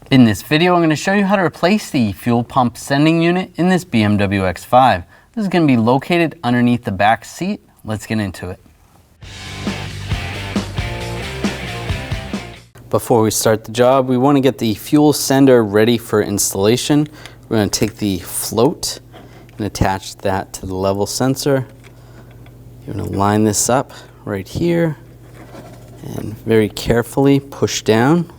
In this video, I'm going to show you how to replace the fuel pump sending unit in this BMW X5. This is going to be located underneath the back seat. Let's get into it. Before we start the job, we want to get the fuel sender ready for installation. We're going to take the float and attach that to the level sensor. You're going to line this up right here and very carefully push down.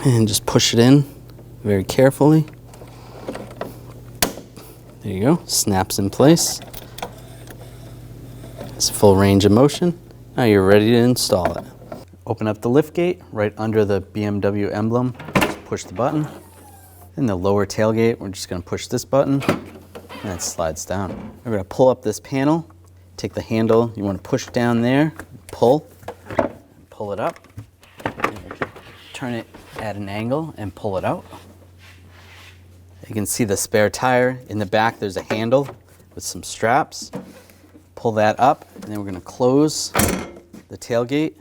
And just push it in very carefully. There you go, snaps in place. It's full range of motion. Now you're ready to install it. Open up the lift gate right under the BMW emblem. Just push the button. In the lower tailgate, we're just going to push this button and it slides down. We're going to pull up this panel, take the handle, you want to push down there, pull it up, turn it at an angle and pull it out. You can see the spare tire. In the back there's a handle with some straps. Pull that up and then we're going to close the tailgate.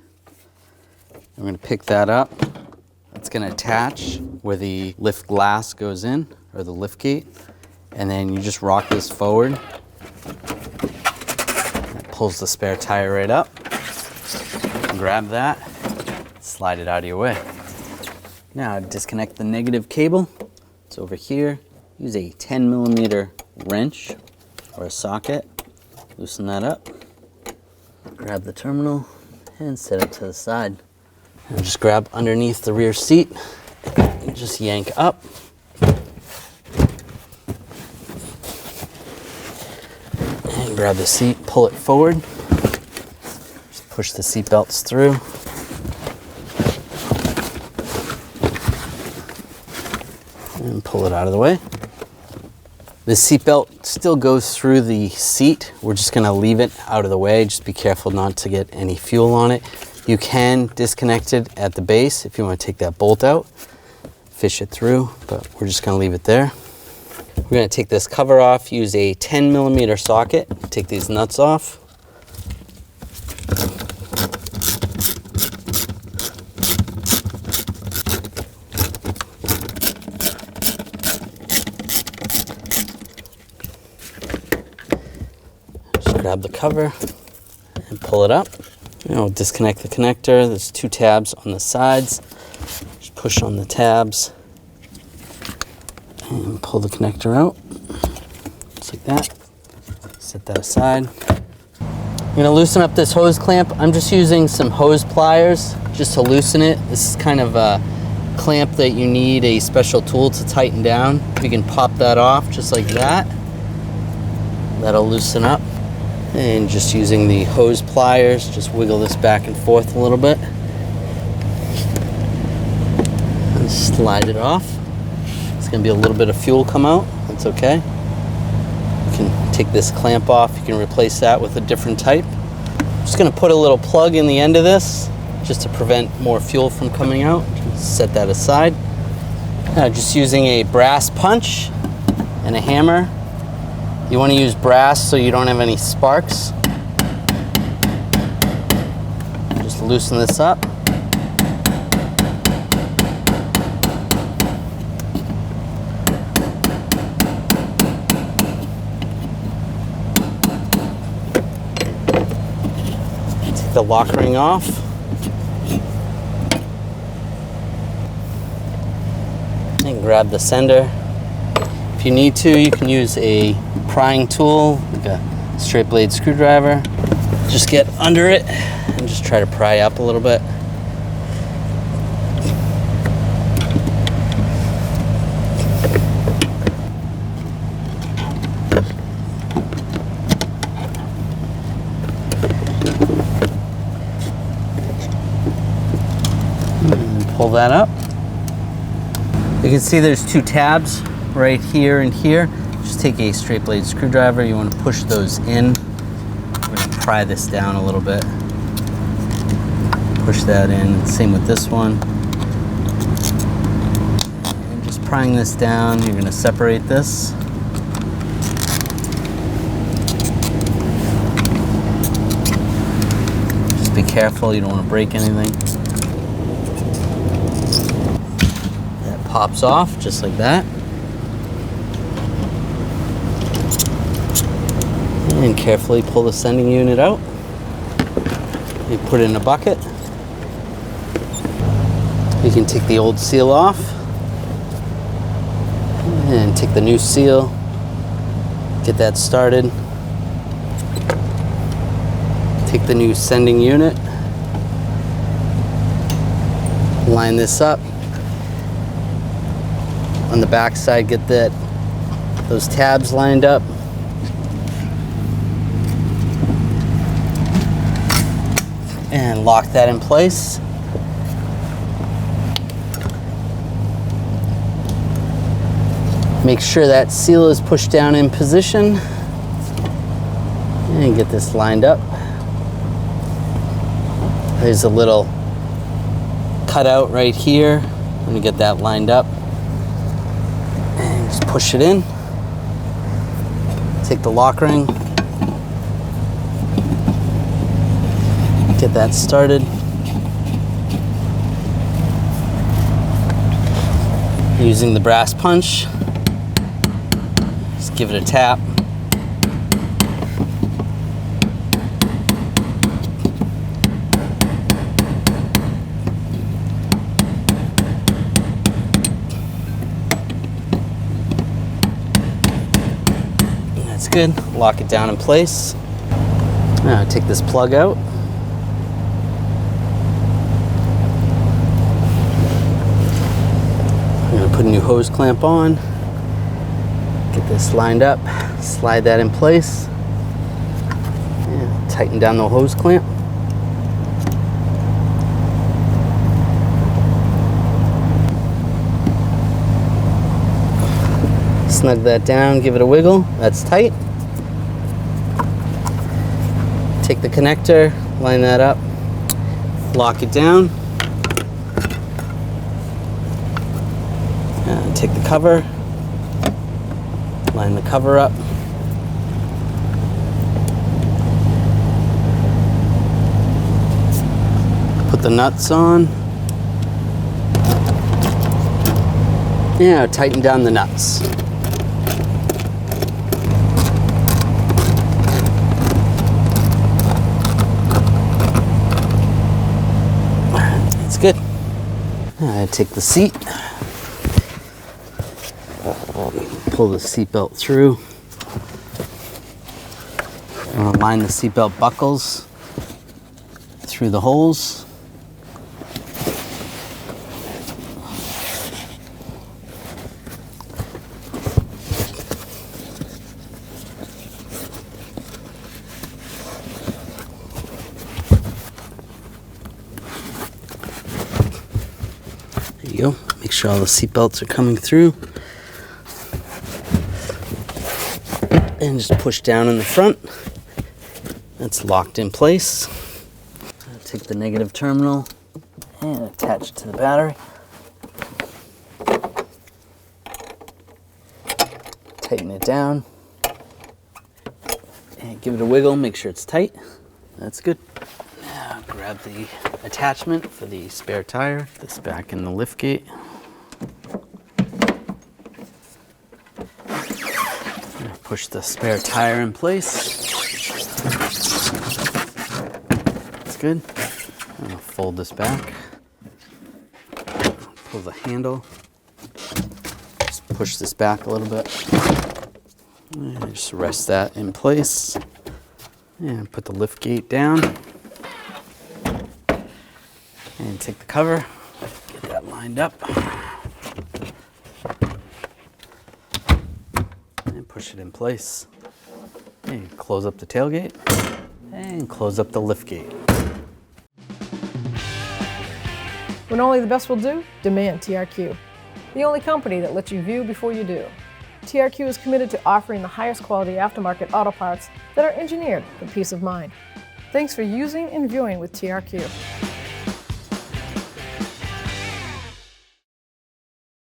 We're going to pick that up. It's going to attach where the lift glass goes in, or the lift gate, and then you just rock this forward. That pulls the spare tire right up. Grab that, slide it out of your way. Now disconnect the negative cable. It's over here. Use a 10mm wrench or a socket. Loosen that up. Grab the terminal and set it to the side. And just grab underneath the rear seat and just yank up. And grab the seat, pull it forward. Just push the seat belts through. And pull it out of the way. The seatbelt still goes through the seat. We're just going to leave it out of the way. Just be careful not to get any fuel on it. You can disconnect it at the base if you want to take that bolt out, fish it through, but we're just going to leave it there. We're going to take this cover off, use a 10mm socket, take these nuts off. Grab the cover and pull it up. We'll disconnect the connector. There's two tabs on the sides. Just push on the tabs and pull the connector out. Just like that. Set that aside. I'm going to loosen up this hose clamp. I'm just using some hose pliers just to loosen it. This is kind of a clamp that you need a special tool to tighten down. You can pop that off just like that. That'll loosen up. And just using the hose pliers, just wiggle this back and forth a little bit. And slide it off. It's going to be a little bit of fuel come out. That's okay. You can take this clamp off. You can replace that with a different type. I'm just going to put a little plug in the end of this just to prevent more fuel from coming out. Just set that aside. Now just using a brass punch and a hammer. You want to use brass so you don't have any sparks. Just loosen this up. Take the lock ring off. And grab the sender. If you need to, you can use a prying tool, like a straight blade screwdriver. Just get under it and just try to pry up a little bit. And pull that up. You can see there's two tabs right here and here. Just take a straight blade screwdriver. You want to push those in. We're going to pry this down a little bit. Push that in. Same with this one. And just prying this down, you're going to separate this. Just be careful, you don't want to break anything. pops off just like that. And carefully pull the sending unit out. You put it in a bucket. You can take the old seal off and take the new seal, get that started. Take the new sending unit, line this up. On the back side, get those tabs lined up. And lock that in place. Make sure that seal is pushed down in position. And get this lined up. There's a little cutout right here. I'm gonna get that lined up. And just push it in. Take the lock ring. Get that started. Using the brass punch, just give it a tap. That's good. Lock it down in place. Now take this plug out. I'm going to put a new hose clamp on, get this lined up, slide that in place, and tighten down the hose clamp. Snug that down, give it a wiggle, that's tight. Take the connector, line that up, lock it down. Take the cover, line the cover up. Put the nuts on. Now tighten down the nuts. That's good. I take the seat. Pull the seatbelt through. I'm going to line the seatbelt buckles through the holes. There you go. Make sure all the seatbelts are coming through. And just push down in the front. That's locked in place. Take the negative terminal and attach it to the battery. Tighten it down. And give it a wiggle, make sure it's tight. That's good. Now grab the attachment for the spare tire. This back in the lift gate. Push the spare tire in place. That's good. I'm gonna fold this back. Pull the handle. Just push this back a little bit. And just rest that in place. And put the lift gate down. And take the cover. Get that lined up. Push it in place. And close up the tailgate and close up the lift gate. When only the best will do, demand TRQ. The only company that lets you view before you do. TRQ is committed to offering the highest quality aftermarket auto parts that are engineered for peace of mind. Thanks for using and viewing with TRQ.